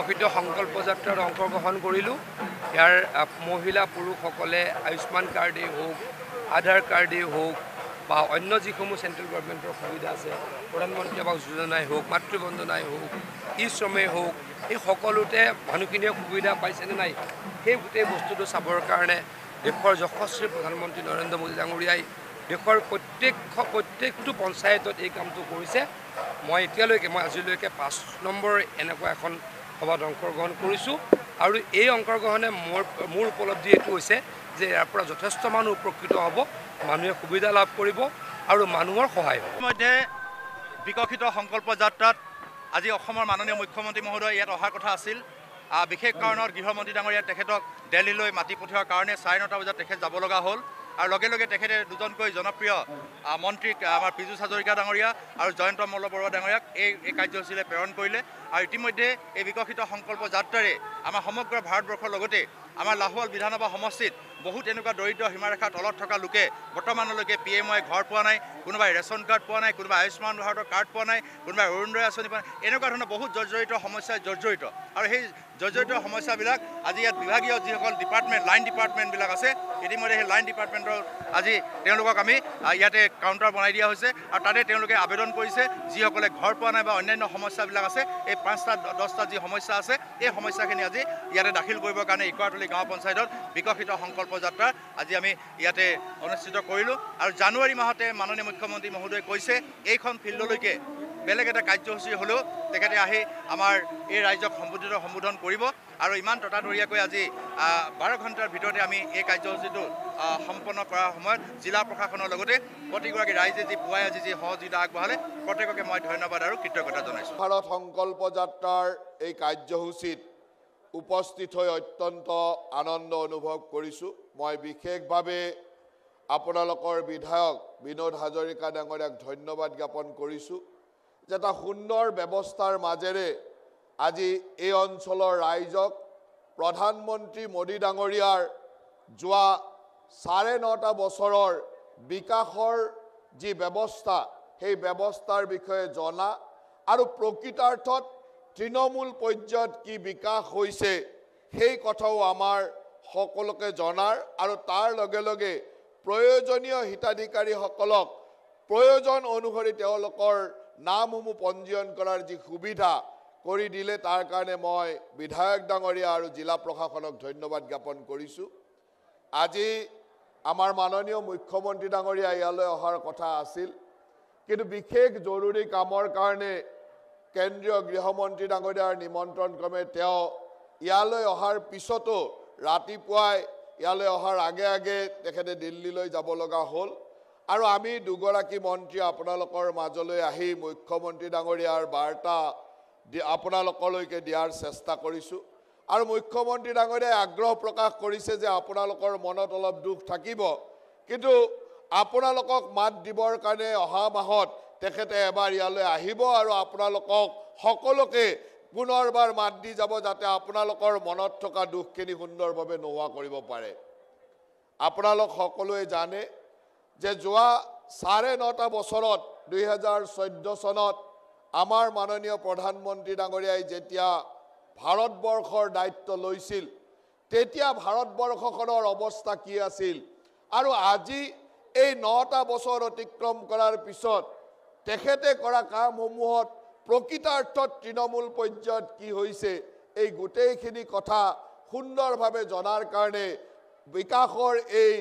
বিকশিত সংকল্প যাত্ৰাত অংশগ্ৰহণ কৰিলোঁ। ইয়াৰ মহিলা পুৰুষসকলে আয়ুষ্মান কাৰ্ডেই হওক, আধাৰ কাৰ্ডেই হওক বা অন্য যিসমূহ চেণ্ট্ৰেল গভৰ্ণমেণ্টৰ সুবিধা আছে, প্ৰধানমন্ত্ৰী আৱাস যোজনাই হওক, মাতৃবন্দনাই হওক, ই শ্ৰমেই হওক, এই সকলোতে মানুহখিনিয়ে সুবিধা পাইছেনে নাই সেই গোটেই বস্তুটো চাবৰ কাৰণে দেশৰ যশস্বী প্ৰধানমন্ত্ৰী নৰেন্দ্ৰ মোদী ডাঙৰীয়াই দেশৰ প্ৰত্যেকটো পঞ্চায়তত এই কামটো কৰিছে। মই আজিলৈকে 5 নম্বৰ এনেকুৱা এখন সভাত অংশগ্ৰহণ কৰিছোঁ আৰু এই অংশগ্ৰহণে মোৰ উপলব্ধি এইটো হৈছে যে ইয়াৰ পৰা যথেষ্ট মানুহ উপকৃত হ'ব, মানুহে সুবিধা লাভ কৰিব আৰু মানুহৰ সহায় হ'ব। ইতিমধ্যে বিকশিত সংকল্প যাত্ৰাত আজি অসমৰ মাননীয় মুখ্যমন্ত্ৰী মহোদয় ইয়াত অহাৰ কথা আছিল। বিশেষ কাৰণত গৃহমন্ত্ৰী ডাঙৰীয়া তেখেতক দিল্লীলৈ মাতি পঠিওৱাৰ কাৰণে 9:30 বজাত তেখেত যাব লগা হ'ল আৰু লগে লগে তেখেতে দুজনকৈ জনপ্ৰিয় মন্ত্ৰীক আমাৰ পীযুষ হাজৰিকা ডাঙৰীয়া আৰু জয়ন্ত মল্ল বৰুৱা ডাঙৰীয়াক এই কাৰ্যসূচীলৈ প্ৰেৰণ কৰিলে আৰু ইতিমধ্যে এই বিকশিত সংকল্প যাত্ৰাৰে আমাৰ সমগ্ৰ ভাৰতবৰ্ষৰ লগতে আমাৰ লাহোৱাল বিধানসভা সমষ্টিত বহুত এনেকুৱা দৰিদ্ৰ সীমাৰেখাৰ তলত থকা লোকে বৰ্তমানলৈকে PMY ঘৰ পোৱা নাই, কোনোবাই ৰেচন কাৰ্ড পোৱা নাই, কোনোবাই আয়ুষ্মান ভাৰতৰ কাৰ্ড পোৱা নাই, কোনোবাই অৰুণোদয় আঁচনি পোৱা নাই, এনেকুৱা ধৰণৰ বহুত জৰ্জৰিত সমস্যাই জৰ্জৰিত আৰু সেই জৰ্জৰিত সমস্যাবিলাক আজি ইয়াত বিভাগীয় যিসকল লাইন ডিপাৰ্টমেণ্টবিলাক আছে, ইতিমধ্যে সেই লাইন ডিপাৰ্টমেণ্টৰ আজি তেওঁলোকক আমি ইয়াতে কাউণ্টাৰ বনাই দিয়া হৈছে আৰু তাতে তেওঁলোকে আবেদন কৰিছে যিসকলে ঘৰ পোৱা নাই বা অন্যান্য সমস্যাবিলাক আছে, এই 5টা 10টা যি সমস্যা আছে এই সমস্যাখিনি আজি ইয়াতে দাখিল কৰিবৰ কাৰণে ইকুৱাটলি গাঁও পঞ্চায়তত বিকশিত সংকল্প যাত্ৰা আজি আমি ইয়াতে অনুষ্ঠিত কৰিলোঁ আৰু জানুৱাৰী মাহতে মাননীয় মুখ্যমন্ত্ৰী মহোদয়ে কৈছে এইখন ফিল্ডলৈকে বেলেগ এটা কাৰ্যসূচী হ'লেও তেখেতে আহি আমাৰ এই ৰাইজক সম্বোধন কৰিব আৰু ইমান ততাতৰিয়াকৈ আজি 12 ঘণ্টাৰ ভিতৰতে আমি এই কাৰ্যসূচীটো সম্পন্ন কৰাৰ সময়ত জিলা প্ৰশাসনৰ লগতে প্ৰতিগৰাকী ৰাইজে যি পুৱাই আজি যি সহযোগিতা আগবঢ়ালে প্ৰত্যেককে মই ধন্যবাদ আৰু কৃতজ্ঞতা জনাইছোঁ। ভাৰত সংকল্প যাত্ৰাৰ এই কাৰ্যসূচীত উপস্থিত হৈ অত্যন্ত আনন্দ অনুভৱ কৰিছোঁ। মই বিশেষভাৱে আপোনালোকৰ বিধায়ক বিনোদ হাজৰিকা ডাঙৰীয়াক ধন্যবাদ জ্ঞাপন কৰিছোঁ যে এটা সুন্দৰ ব্যৱস্থাৰ মাজেৰে আজি এই অঞ্চলৰ ৰাইজক প্ৰধানমন্ত্ৰী মোদী ডাঙৰীয়াৰ যোৱা 9.5 বছৰৰ বিকাশৰ যি ব্যৱস্থা সেই ব্যৱস্থাৰ বিষয়ে জনা আৰু প্ৰকৃতাৰ্থত তৃণমূল পৰ্যায়ত কি বিকাশ হৈছে সেই কথাও আমাৰ সকলোকে জনাৰ আৰু তাৰ লগে লগে প্ৰয়োজনীয় হিতাধিকাৰীসকলক প্ৰয়োজন অনুসৰি তেওঁলোকৰ নামসমূহ পঞ্জীয়ন কৰাৰ যি সুবিধা কৰি দিলে তাৰ কাৰণে মই বিধায়ক ডাঙৰীয়া আৰু জিলা প্ৰশাসনক ধন্যবাদ জ্ঞাপন কৰিছোঁ। আজি আমাৰ মাননীয় মুখ্যমন্ত্ৰী ডাঙৰীয়া ইয়ালৈ অহাৰ কথা আছিল, কিন্তু বিশেষ জৰুৰী কামৰ কাৰণে কেন্দ্ৰীয় গৃহমন্ত্ৰী ডাঙৰীয়াৰ নিমন্ত্ৰণ ক্ৰমে তেওঁ ইয়ালৈ অহাৰ পিছতো ৰাতিপুৱাই ইয়ালৈ অহাৰ আগে আগে তেখেতে দিল্লীলৈ যাব লগা হ'ল আৰু আমি দুগৰাকী মন্ত্ৰী আপোনালোকৰ মাজলৈ আহি মুখ্যমন্ত্ৰী ডাঙৰীয়াৰ বাৰ্তা আপোনালোকলৈকে দিয়াৰ চেষ্টা কৰিছোঁ আৰু মুখ্যমন্ত্ৰী ডাঙৰীয়াই আগ্ৰহ প্ৰকাশ কৰিছে যে আপোনালোকৰ মনত অলপ দুখ থাকিব, কিন্তু আপোনালোকক মাত দিবৰ কাৰণে অহা মাহত তেখেতে এবাৰ ইয়ালৈ আহিব আৰু আপোনালোকক সকলোকে পুনৰবাৰ মাত দি যাব যাতে আপোনালোকৰ মনত থকা দুখখিনি সুন্দৰভাৱে নোহোৱা কৰিব পাৰে। আপোনালোক সকলোৱে জানে যে যোৱা 9.5 বছৰত 2014 চনত আমাৰ মাননীয় প্ৰধানমন্ত্ৰী ডাঙৰীয়াই যেতিয়া ভাৰতবৰ্ষৰ দায়িত্ব লৈছিল তেতিয়া ভাৰতবৰ্ষখনৰ অৱস্থা কি আছিল আৰু আজি এই 9টা বছৰ অতিক্ৰম কৰাৰ পিছত তেখেতে কৰা কামসমূহত প্ৰকৃতাৰ্থত তৃণমূল পৰ্যায়ত কি হৈছে এই গোটেইখিনি কথা সুন্দৰভাৱে জনাৰ কাৰণে বিকাশৰ এই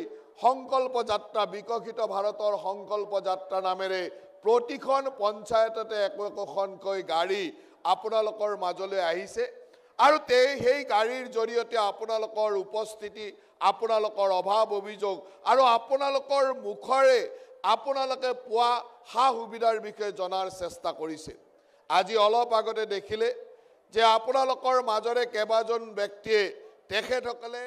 সংকল্প যাত্ৰা বিকশিত ভাৰতৰ সংকল্প যাত্ৰা নামেৰে প্ৰতিখন পঞ্চায়ততে একোখনকৈ গাড়ী আপোনালোকৰ মাজলৈ আহিছে আৰু সেই গাড়ীৰ জৰিয়তে আপোনালোকৰ উপস্থিতি, আপোনালোকৰ অভাৱ অভিযোগ আৰু আপোনালোকৰ মুখৰে আপোনালোকে পোৱা সা সুবিধাৰ বিষয়ে জনাৰ চেষ্টা কৰিছে। আজি অলপ আগতে দেখিলে যে আপোনালোকৰ মাজৰে কেইবাজন ব্যক্তিয়ে তেখেতসকলে